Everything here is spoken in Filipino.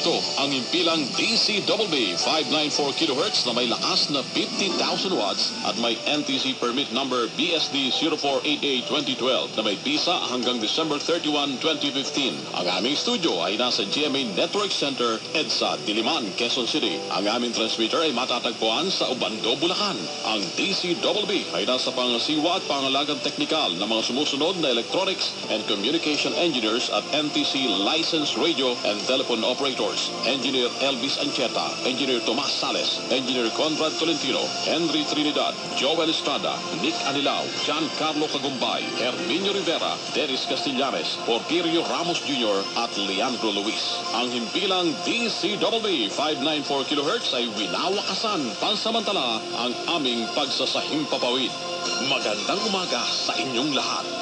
Ito ang impilang DCWB 594 kHz na may lakas na 50,000 watts at may NTC permit number BSD 0488-2012 na may bisa hanggang December 31, 2015. Ang aming studio ay nasa GMA Network Center, EDSA, Diliman, Quezon City. Ang aming transmitter ay matatagpuan sa Ubando, Bulacan. Ang DCWB ay nasa pangasiwa at pangalagang teknikal ng mga sumusunod na electronics and communication engineers at NTC licensed radio and telephone operators. Engineer Elvis Ancheta, Engineer Tomas Sales, Engineer Conrad Tolentino, Henry Trinidad, Joel Estrada, Nick Anilao, Giancarlo Cagumbay, Herminio Rivera, Dennis Castellanes, Porfirio Ramos Jr. at Leandro Luis. Ang himpilang DCWB 594 kHz ay winawakasan pansamantala ang aming pagsasahimpapawid. Magandang umaga sa inyong lahat.